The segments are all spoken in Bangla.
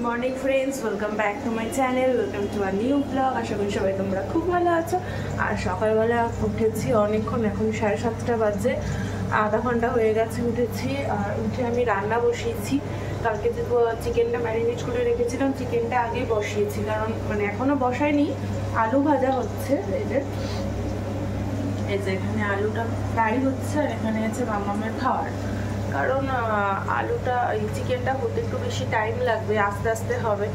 Morning friends, welcome back to my channel, welcome to a new blog. আশা করি সবাই তোমরা খুব ভালো আছো। আর সকালবেলা উঠেছি অনেকক্ষণ, এখন 7:30 বাজে, আধা ঘন্টা হয়ে গেছে উঠেছি। আর উঠে আমি রান্না বসিয়েছি। কালকে যে চিকেনটা ম্যারিনেট করে রেখেছিলাম, চিকেনটা আগে বসিয়েছি, কারণ মানে এখনও বসাইনি। আলু ভাজা হচ্ছে, এই যে এখানে আলুটা ফ্রাই হচ্ছে, আর এখানে আছে মামামের খাওয়ার। কারণ আলুটা এই চিকেনটা হতে একটু বেশি টাইম লাগবে, আস্তে আস্তে হবে,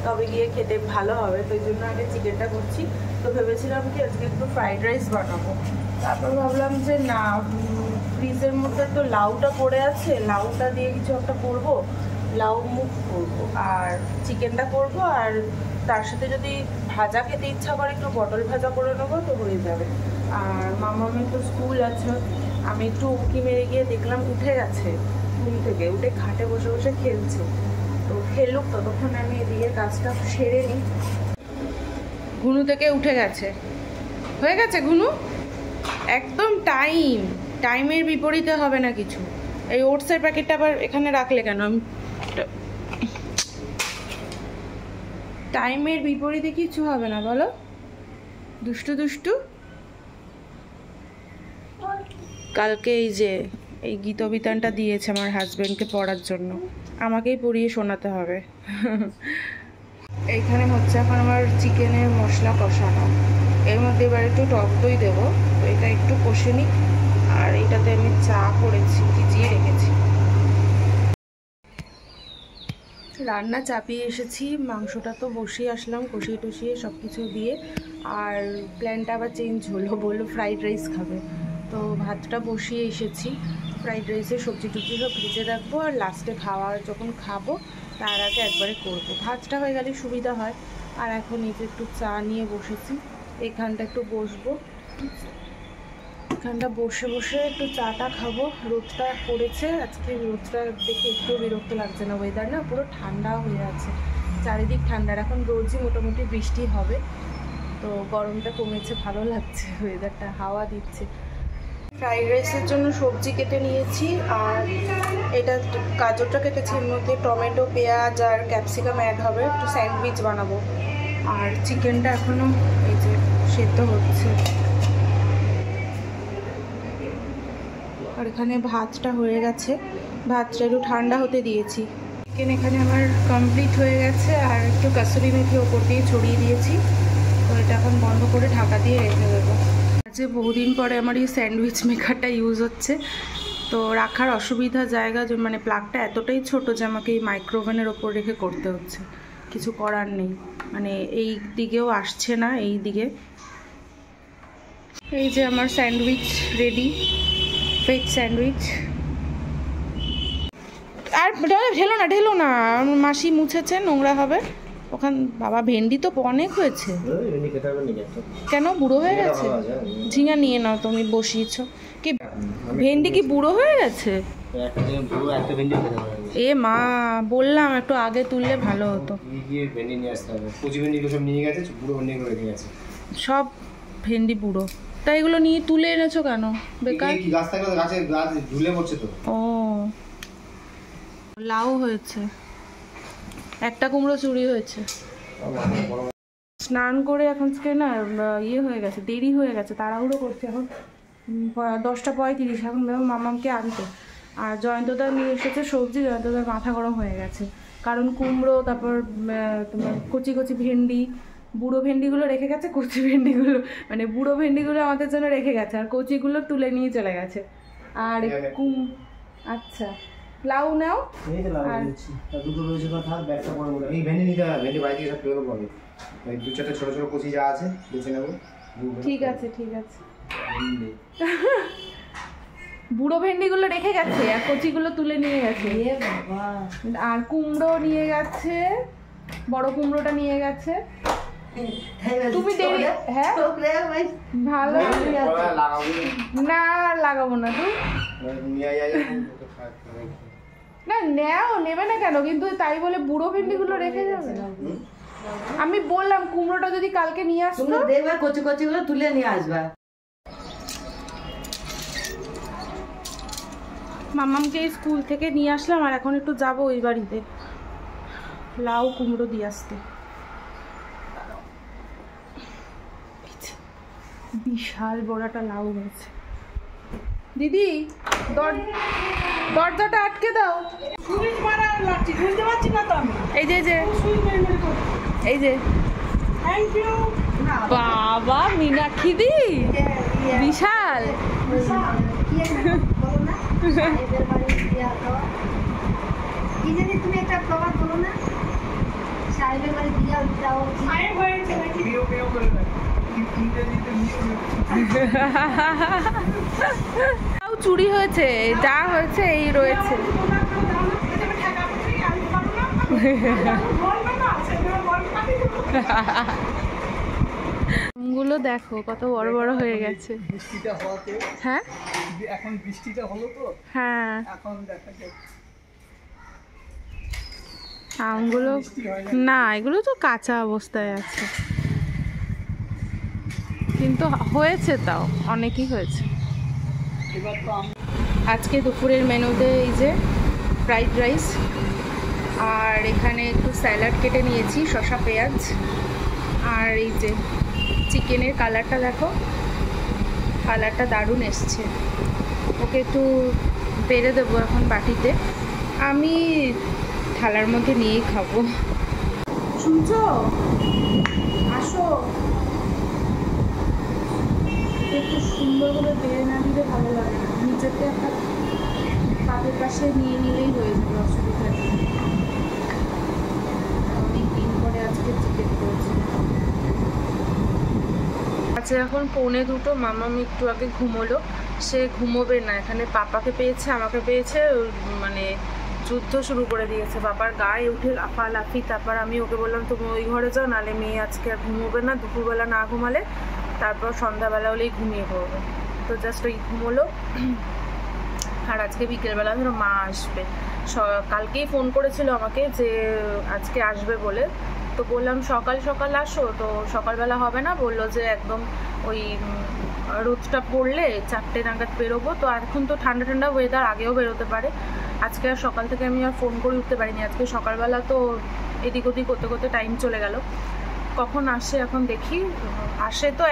তবে গিয়ে খেতে ভালো হবে। তো এই জন্য আগে চিকেনটা করছি। তো ভেবেছিলাম কি আজকে একটু ফ্রাইড রাইস বানাবো। তারপর ভাবলাম যে না, ফ্রিজের মধ্যে তো লাউটা পড়ে আছে, লাউটা দিয়ে কিছু একটা করবো, লাউ মুখ করবো আর চিকেনটা করবো। আর তার সাথে যদি ভাজা খেতে ইচ্ছা করে একটু পটল ভাজা করে নেবো, তো হয়ে যাবে। আর মামামের তো স্কুল আছে, আমি একটু উঁকি মেরে গিয়ে দেখলাম উঠে গেছে ঘুম থেকে, উঠে খাটে বসে বসে খেলছে। তো খেলুক, ততক্ষণ আমি এদিকে কাজটা সেরে নিই। ঘুনু থেকে উঠে গেছে, হয়ে গেছে ঘুনু, একদম টাইমের বিপরীতে হবে না কিছু। এই ওটসের প্যাকেটটা আবার এখানে রাখলে কেন? আমি টাইমের বিপরীতে কিছু হবে না, বলো। দুষ্টু দুষ্টু। কালকে এই যে এই গীতবিতানটা দিয়েছে আমার হাজবেন্ডকে পড়ার জন্য, আমাকেই পড়িয়ে শোনাতে হবে। এইখানে হচ্ছে এখন আমার চিকেনের মশলা কষানো। এর মধ্যে এবার একটু টক দই দেবো, তো এটা একটু কষে নিই। আর এইটাতে আমি চা করেছি, ভিজিয়ে রেখেছি। রান্না চাপিয়ে এসেছি, মাংসটা তো বসিয়ে আসলাম, কষিয়ে টষিয়ে সব কিছু দিয়ে। আর প্ল্যানটা আবার চেঞ্জ হলো, বললো ফ্রাইড রাইস খাবে। তো ভাতটা বসিয়ে এসেছি, ফ্রাইড রাইসের সবজি টুবজি সব ভেজে রাখবো, আর লাস্টে যখন খাবো তার আগে একবারে করবো। ভাতটা হয়ে গেলে সুবিধা হয়। আর এখন এই যে একটু চা নিয়ে বসেছি, এখানটা একটু বসবো, এখানটা বসে বসে একটু চাটা খাবো। রোদটা পড়েছে আজকে, রোদটা দেখে একটু বিরক্ত লাগছে না। ওয়েদার না পুরো ঠান্ডা হয়ে আছে, চারিদিক ঠান্ডার। এখন রোজই মোটামুটি বৃষ্টি হবে, তো গরমটা কমেছে, ভালো লাগছে ওয়েদারটা, হাওয়া দিচ্ছে। ফ্রাইড রাইসের জন্য সবজি কেটে নিয়েছি, আর এটা গাজরটা কেটেছি, এর মধ্যে টমেটো, পেঁয়াজ আর ক্যাপসিকাম অ্যাড হবে, একটু স্যান্ডউইচ বানাবো। আর চিকেনটা এখনও এই যে সেদ্ধ হচ্ছে। আর এখানে ভাতটা হয়ে গেছে, ভাতটা একটু ঠান্ডা হতে দিয়েছি। চিকেন এখানে আমার কমপ্লিট হয়ে গেছে, আর একটু কাসুরি মেথি ওপর দিয়ে ছড়িয়ে দিয়েছি। তো এটা এখন বন্ধ করে ঢাকা দিয়ে রেখে দেবো। যে বহুদিন পরে আমার এই স্যান্ডউইচ মেকারটা ইউজ হচ্ছে, তো রাখার অসুবিধা জায়গা, মানে প্লাগটা এতটাই ছোট যে আমাকে এই মাইক্রোওভেনের ওপর রেখে করতে হচ্ছে, কিছু করার নেই। মানে এই দিকেও আসছে না, এই দিকে। এই যে আমার স্যান্ডউইচ রেডি, ভেজ স্যান্ডউইচ। আর ঢেলো না, মাসি মুছেছে, নোংরা হবে ওখান। বাবা ভেন্ডি তো অনেক হয়েছে, কেন বুড়ো হয়ে গেছে? ঝিঙা নিয়ে নাও, তুমি বসিয়েছ কি? ভেন্ডি কি বুড়ো হয়ে গেছে? এ মা, বললাম একটু আগে তুললে ভালো হতো। সব ভেন্ডি বুড়ো, তাই এগুলো নিয়ে তুলে এনেছো কেন বেকার? ও, লাউ হয়েছে, একটা কুমড়ো চুরি হয়েছে। স্নান করে এখন না ইয়ে হয়ে গেছে, দেরি হয়ে গেছে, তাড়াহুড়ো করছে। এখন 10:35, এখন মামামকে আনতে। আর জয়ন্তদা নিয়ে এসেছে সবজি, জয়ন্তদার মাথা গরম হয়ে গেছে, কারণ কুমড়ো, তারপর তোমার কচি কচি ভেন্ডি, বুড়ো ভেন্ডিগুলো রেখে গেছে, কচি ভেন্ডিগুলো মানে বুড়ো ভেন্ডিগুলো আমাদের জন্য রেখে গেছে, আর কচিগুলো তুলে নিয়ে চলে গেছে। আর আচ্ছা, লাউ নাও, আর দুটো রয়েছে, থাক ব্যাগটা পরে বলে এই ভেন্ডি নিতে হবে, ভেন্ডি বাড়ি থেকে সব তুলে পাবে, এই দু চারটে ছোট ছোট কচি যা আছে বেছে নেব। ঠিক আছে ঠিক আছে। বুড়ো ভেন্ডিগুলো রেখে গেছে, আর কচিগুলো তুলে নিয়ে গেছে। আর কুমড়ো নিয়ে গেছে, বড় কুমড়োটা নিয়ে গেছে। তুমি দেরি, হ্যাঁ ভালো না, লাগাবো না তুই না, নেবে না কেন? কিন্তু তাই বলে বুড়ো ভেন্ডিগুলো রেখে যাবে? আমি বললাম কুমড়োটা যদি কালকে নিয়ে আসতো, দেখবে কচি কচিগুলো তুলে নিয়ে আসবা। মামামকে স্কুল থেকে নিয়ে আসলাম, আর এখন একটু যাবো ওই বাড়িতে। লাউ কুমড়ো দিয়ে আসতে। বিশাল বড় একটা লাউ হয়েছে। দিদি দরজাটা আটকে দাও। এই যে এই যে বাবা মীনাক্ষী দি বিশাল। তুমি একটা প্রবাদ বলো না, সাহেবের বাড়ি দিয়া দাও। চুরি হয়েছে, যা হয়েছে এই রয়েছে। গুলো দেখো কত বড় বড় হয়ে গেছে। হ্যাঁ এখন বৃষ্টিটা হলো তো, হ্যাঁ এখন দেখা যাচ্ছে আমগুলো। না এগুলো তো কাঁচা অবস্থায় আছে, কিন্তু হয়েছে, তাও অনেকই হয়েছে। আজকে দুপুরের মেনুতে এই যে ফ্রাইড রাইস, আর এখানে একটু স্যালাড কেটে নিয়েছি, শসা পেঁয়াজ, আর এই যে চিকেনের কালারটা দেখো, কালারটা দারুণ এসছে। ওকে একটু বেড়ে দেবো এখন বাটিতে, আমি থালার মধ্যে নিয়েই খাবো। শুনছো? আসো, একটু সুন্দর করে বেড়ে না দিলে ভালো লাগে না, নিচেতে একটা পাতের পাশে নিয়ে নিলেই হয়ে যাবে, অসুবিধা নেই। অনেক দিন পরে আজকে চিকেন করেছি। আচ্ছা এখন 1:45, মামামি একটু আগে ঘুমোলো। সে ঘুমোবে না, এখানে পাপাকে পেয়েছে, আমাকে পেয়েছে, মানে যুদ্ধ শুরু করে দিয়েছে। বাবার গায়ে উঠে লাফালাফি। তারপর আমি ওকে বললাম তুমি ওই ঘরে যাও, নাহলে মেয়ে আজকে আর ঘুমোবে না, দুপুরবেলা না ঘুমালে তারপর সন্ধ্যাবেলা হলেই ঘুমিয়ে পড়বে। তো জাস্ট ওই ঘুমোলো। আর আজকে বিকেলবেলা ধরো মা আসবে, কালকেই ফোন করেছিল আমাকে যে আজকে আসবে বলে। তো বললাম সকাল সকাল আসো, তো সকালবেলা হবে না, বললো যে একদম ওই রোদটা পড়লে 4টে নাগাদ বেরোবো। তো এখন তো ঠান্ডা ঠান্ডা ওয়েদার, আগেও বেরোতে পারে। আজকে আর সকাল থেকে আমি আর ফোন করে উঠতে পারিনি, আজকে সকালবেলা তো এদিক ওদিক করতে করতে টাইম চলে গেল। কখন আসে এখন দেখি। আসে তো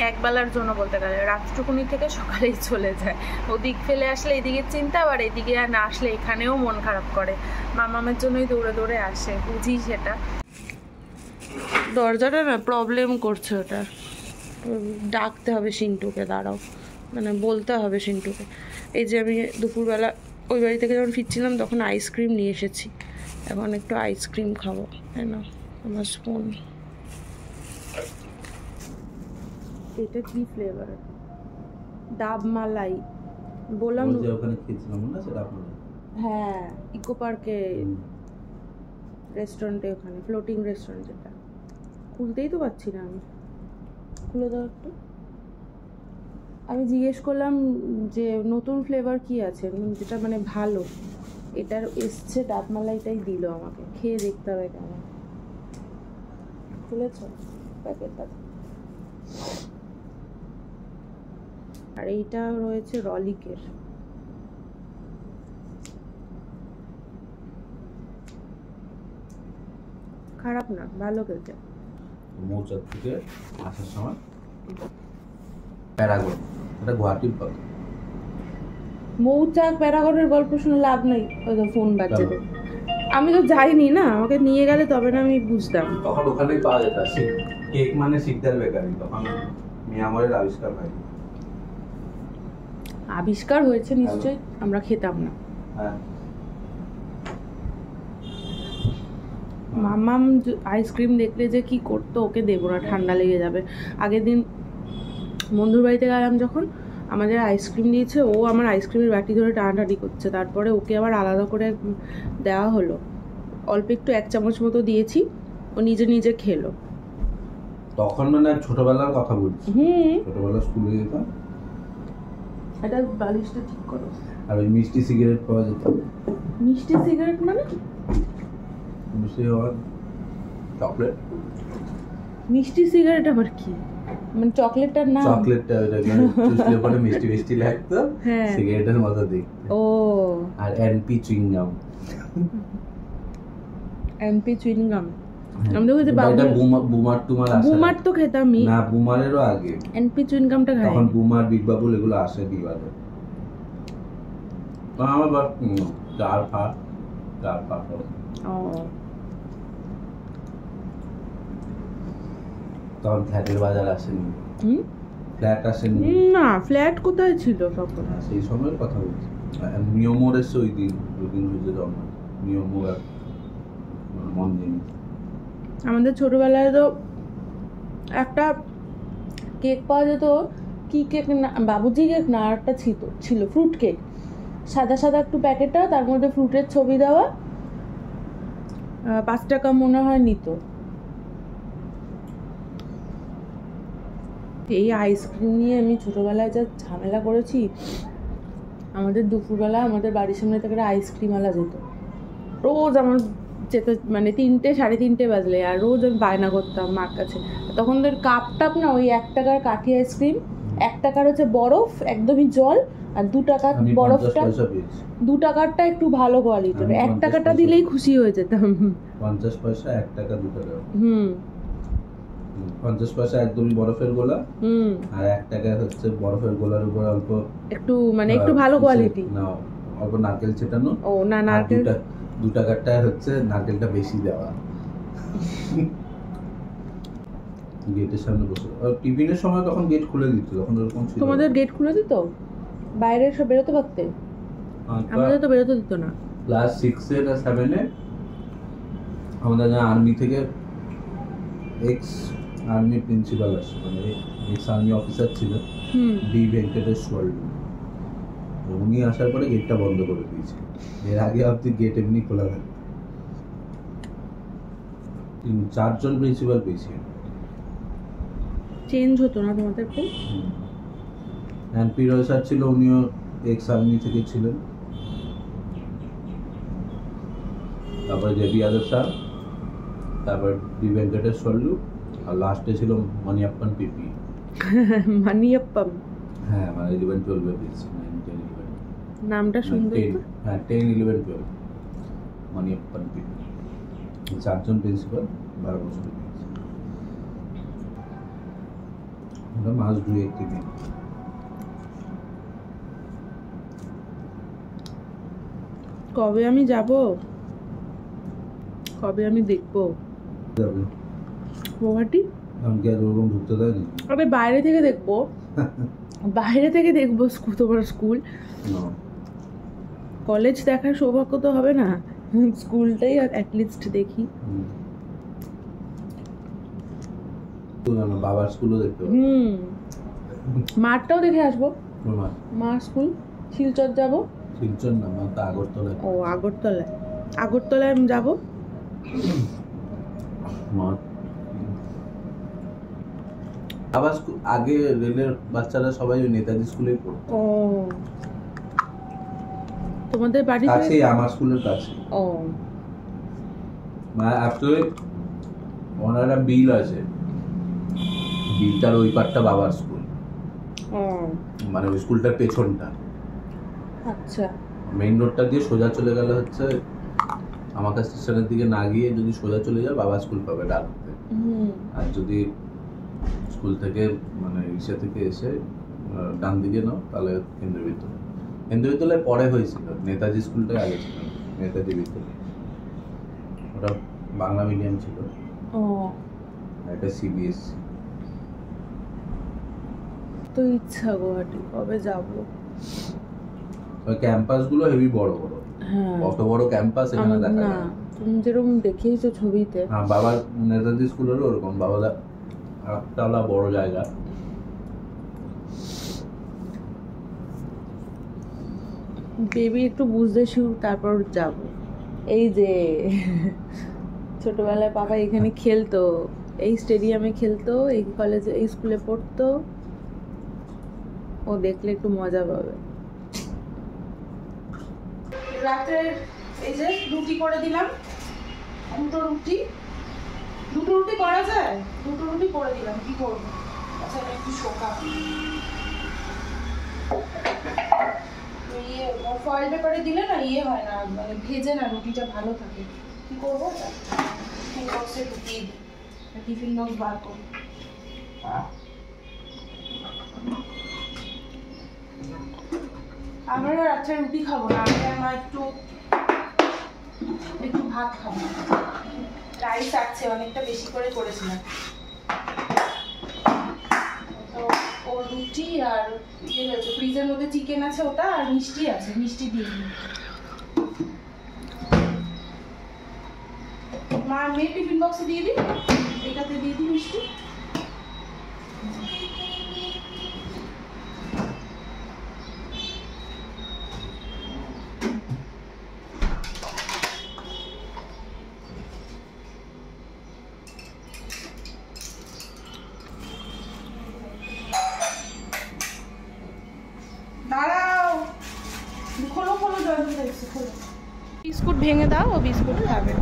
এক বেলার জন্য বলতে গেলে, রাতটুকুনি থেকে সকালেই চলে যায়। ওদিক ফেলে আসলে এদিকে চিন্তা, আবার এদিকে আর না আসলে এখানেও মন খারাপ করে। মামামের জন্যই দৌড়ে দৌড়ে আসে, বুঝি সেটা। দরজাটা না প্রবলেম করছে, ওটা ডাকতে হবে সিন্টুকে, দাঁড়াও, মানে বলতে হবে সিন্টুকে। এই যে আমি দুপুরবেলা ওই বাড়ি থেকে যখন ফিরছিলাম তখন আইসক্রিম নিয়ে এসেছি, এখন একটু আইসক্রিম খাবো। তাই না আমার স্পুন। এটা কি ফ্লেভার? ডাব মালাই বললাম ওখানে খেয়েছিলাম না সেটা আপনাদের। হ্যাঁ ইকো পার্কে রেস্টুরেন্টে, ওখানে ফ্লোটিং রেস্টুরেন্ট, যেটা খুলতেই তো পারছি না আমি। খুলে দাও একটু। আমি জিজ্ঞেস করলাম যে নতুন ফ্লেভার কি আছে, যেটা মানে ভালো। এটার এসছে ডাব মালাইটাই দিল আমাকে, খেয়ে দেখতে হবে কেমন। খুলেছ প্যাকেটটা? আর এইটা রয়েছে রলিকের। খারাপ না, ভালো খেলছে। মৌচাক থেকে আসার সময় প্যারাগন, এটা গুয়াহাটির পথ। মৌচাক প্যারাগনের গল্প শুনে লাভ নেই, ওই তো ফোন বাজছে। আমি তো যাইনি না, আমাকে নিয়ে গেলে তবে না আমি বুঝতাম। তখন ওখানেই পাওয়া যেত কেক, মানে শিকদার বেকারি। তখন মিয়ামরের আবিষ্কার হয়। আবিষ্কার হয়েছে নিশ্চয়ই, আমরা খেতাম না। হ্যাঁ মামাম আইসক্রিম দেখলে যে কি করতো, ওকে দেবো না, ঠান্ডা লেগে যাবে। আগের দিন বন্ধুর বাড়িতে গেলাম যখন, আমাদের আইসক্রিম দিয়েছে, ও আমার আইসক্রিমের বাটি ধরে টানাটানি করছে। তারপরে ওকে আবার আলাদা করে দেওয়া হলো, অল্প একটু 1 চামচ মতো দিয়েছি, ও নিজে নিজে খেলো। তখন মানে ছোটবেলার কথা বলছি, ছোটবেলা স্কুলে যেতাম। এটা বালিশটা ঠিক করো। আর ওই মিষ্টি সিগারেট পাওয়া যেত। মিষ্টি সিগারেট মানে? মিষ্টি হওয়ার চকলেট। মিষ্টি সিগারেট আবার কি? মানে চকলেটটার নাম? চকলেটটা চুষলে পরে মিষ্টি মিষ্টি লাগতো, সিগারেটের মতো দেখতে। ও, আর NP chewing gum. MP chewing gum আমি তো খেতে এটা বুমার টুমার আসে বুমার তো খেতামই না, বুমারেরও আগে এমপি চুইংগামটা খাই তখন বুমার বিগ বাবুল এগুলো আসে বিবাদে। তো আমার বাপ চার পাঁচ ও তখন ফ্ল্যাটের বাজার আসেনি, হুম ফ্ল্যাট আসেনি। না ফ্ল্যাট কোথায় ছিল তখন সেই সময়ের কথা বলছি। নিয়মোর এসে ওই দিন হয়েছে জন্ম নিয়মোর মন জিনিস। আমাদের ছোটবেলায় তো একটা কেক পাওয়া যেত, কি কেক না বাবুজি কেক না, আর একটা ছিল ফ্রুট কেক, সাদা সাদা একটু প্যাকেটটা, তার মধ্যে ফ্রুটের ছবি দেওয়া, 5 টাকা মনে হয় নিত। এই আইসক্রিম নিয়ে আমি ছোটবেলায় যা ঝামেলা করেছি। আমাদের দুপুরবেলা আমাদের বাড়ির সামনে থেকে একটা আইসক্রিমওয়ালা যেত, রোজ আমার যেতে মানে 3টে 3:30 বাজলে, আর রোজ আমি বায়না করতাম মার কাছে। তখন তোর কাপ টাপ না, ওই 1 টাকার কাঠি আইসক্রিম, 1 টাকার হচ্ছে বরফ একদমই জল, আর 2 টাকার বরফটা, 2 টাকারটা একটু ভালো কোয়ালিটির, 1 টাকাটা দিলেই খুশি হয়ে যেতাম। 50 পয়সা 1 টাকা 2 টাকা। 50 পয়সা একদমই বরফের গোলা, আর 1 টাকা হচ্ছে বরফের গোলার উপর অল্প একটু মানে একটু ভালো কোয়ালিটি না, অল্প নারকেল ছেটানো। ও না, নারকেল 2 টাকারটা হচ্ছে নারকেলটা বেশি দেওয়া। গেটের সামনে বসে টিফিনের সময় তখন গেট খুলে দিত, তখন এরকম ছিল। তোমাদের গেট খুলে দিত? বাইরে সব বেরোতে পারতে? আমাদের তো বেরোতে দিত না। ক্লাস 6 এ না 7 এ আমাদের আর্মি থেকে এক্স আর্মি প্রিন্সিপাল আসে, মানে এক্স আর্মি অফিসার ছিল, ডি ভেঙ্কটেশ্বর। উনি আসার পরে গেটটা বন্ধ করে দিয়েছে। এর আগে আপনি গেট এমনি খোলা থাকে। 4 জন প্রিন্সিপাল পেয়েছে। চেঞ্জ হতো না তোমাদের খুব? এনপি রয় স্যার ছিল, উনিও এক্স আর্মি থেকে ছিলেন। তারপরে জেবি যাদব স্যার, তারপর ডি ভেঙ্কটেশ্বরলু, আর লাস্টে ছিল মণিয়াপ্পন পিপি। মানিয়াপ্পম? হ্যাঁ, মানে 11-12 এ পেয়েছি, 9-10-11 নামটা সুন্দর তো। হ্যাঁ, 10-11-12 মণিয়াপ্পন পিপি। 4 জন প্রিন্সিপাল, 12 বছর পেয়েছি। ওটা মাস 2-1 থেকে। কবে আমি যাব, কবে আমি দেখবো যাবে গুয়াহাটি? আমি কি আর ওরকম ঢুকতে দেয় না? আরে বাইরে থেকে দেখবো, বাইরে থেকে দেখবো তোমার স্কুল। কলেজ দেখার সৌভাগ্য তো হবে না, স্কুলটাই অ্যাটলিস্ট দেখি। বাবার স্কুলও দেখতে হবে। মাঠটাও দেখে আসবো। মাঠ? মা স্কুল শিলচর যাব। শিলচর না, মা তো আগরতলায়। ও আগরতলায়, আগরতলায় আমি যাব। মাঠ আবার আগে রেলের বাচ্চারা সবাই ওই নেতাজি স্কুলেই পড়তো। ও তোমাদের বাড়ি কাছে, আমার স্কুলের কাছে। ও মানে অ্যাকচুয়ালি ওনারা বিল আছে, বিলটার ওই পাটটা বাবার স্কুল, মানে ওই স্কুলটার পেছনটা। আচ্ছা, মেইন রোডটা দিয়ে সোজা চলে গেলে হচ্ছে আমাকে স্টেশনের দিকে না গিয়ে যদি সোজা চলে যাও বাবা স্কুল পাবে ডান হাতে। আর যদি স্কুল থেকে মানে ইসে থেকে এসে ডান দিকে নাও তাহলে কেন্দ্রীয় বিদ্যালয়। কেন্দ্রীয় বিদ্যালয় পরে হয়েছিল, নেতাজি স্কুলটাই আগে ছিল, নেতাজি বিদ্যালয়। ওটা বাংলা মিডিয়াম ছিল, এটা সিবিএসসি। তো ইচ্ছা গুয়াহাটি কবে যাব। ক্যাম্পাস গুলো হেভি বড় বড়, কত বড় ক্যাম্পাস এখানে দেখা যায়। তুমি যেরকম দেখিয়েছো ছবিতে। হ্যাঁ, বাবার নেতাজি স্কুলেরও ওরকম, বাবা একতলা বড় জায়গা। বেবি একটু বুঝতে শিখুক তারপর যাব। এই যে ছোটবেলায় পাপা এখানে খেলতো, এই স্টেডিয়ামে খেলতো, এই কলেজে এই স্কুলে পড়তো, ও দেখলে একটু মজা পাবে। রাতে এই যে রুটি করে দিলাম, দুটো রুটি করা যায়, দুটো রুটি করে দিলাম, কি করবো। আচ্ছা একটু শোকা ইয়ে ফয়েল পেপারে দিলে না ইয়ে হয় না, মানে ভেজে না রুটিটা ভালো থাকে। কি করবো টিফিন বক্সে ঢুকিয়ে দিই, টিফিন বক্স বার করবো। আমরা রাত্রে রুটি খাবো না, আমরা একটু ভাত খাবো। রাইস আছে, অনেকটা বেশি করে করেছিলাম, তো ও রুটি আর ইয়ে রয়েছে, ফ্রিজের মধ্যে চিকেন আছে ওটা, আর মিষ্টি আছে, মিষ্টি দিয়ে দিই। মা মেয়ে টিফিন বক্সে দিয়ে দিই, এটাতে দিয়ে দিই মিষ্টি। দাঁড়াও, খোলো খোলো, জল দিতে খোলো। বিস্কুট ভেঙে দাও, ও বিস্কুট খাবে।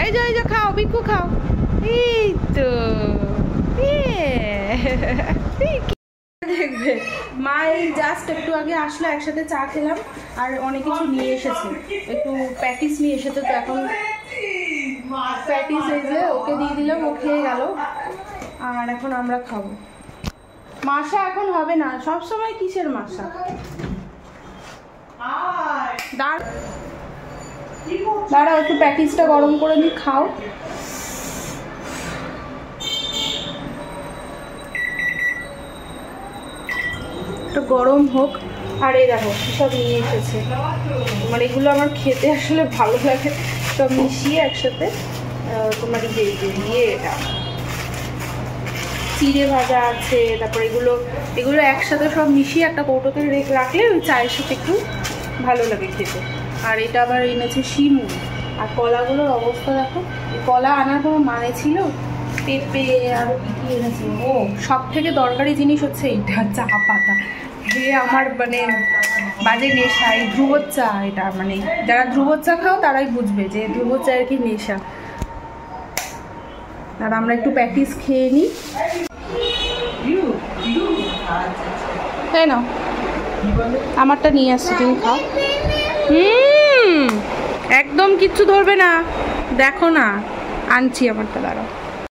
এই যে খাও, বিকু খাও। এই তো দেখবে মা এই জাস্ট একটু আগে আসলো, একসাথে চা খেলাম, আর অনেক কিছু নিয়ে এসেছে, একটু প্যাটিস নিয়ে এসেছে, তো এখন প্যাটিস এই যে ওকে দিয়ে দিলাম, ও খেয়ে গেল, আর এখন আমরা খাবো। মাসা এখন হবে না, সব সময় কিসের মাসা? দাঁড়াও একটু প্যাটিসটা গরম করে নিই, খাও। একটু গরম হোক। আর এই দেখো সব নিয়ে এসেছে, মানে এগুলো আমার খেতে আসলে ভালো লাগে, সব মিশিয়ে একসাথে। তোমার ইয়ে এটা চিড়ে ভাজা আছে, তারপর এগুলো একসাথে সব মিশিয়ে একটা কৌটোতে রাখলে ওই চায়ের সাথে একটু ভালো লাগে খেতে। আর এটা আবার এনেছে শিমু, আর কলাগুলোর অবস্থা দেখো, কলা আনার কোনো মানে ছিল? পেঁপে আরও কী এনেছে। ও সব থেকে দরকারি জিনিস হচ্ছে এইটা, চা পাতা। যে আমার মানে বাজে নেশা এই ধ্রুবর চা। এটা মানে যারা ধ্রুবর চা খাও তারাই বুঝবে যে ধ্রুবর চায়ের কি নেশা। আর আমরা একটু প্যাটিস খেয়ে নিই। তাই না, আমারটা নিয়ে আসছি, তুমি খাও। একদম কিচ্ছু ধরবে না, দেখো না আনছি আমারটা, দাঁড়াও।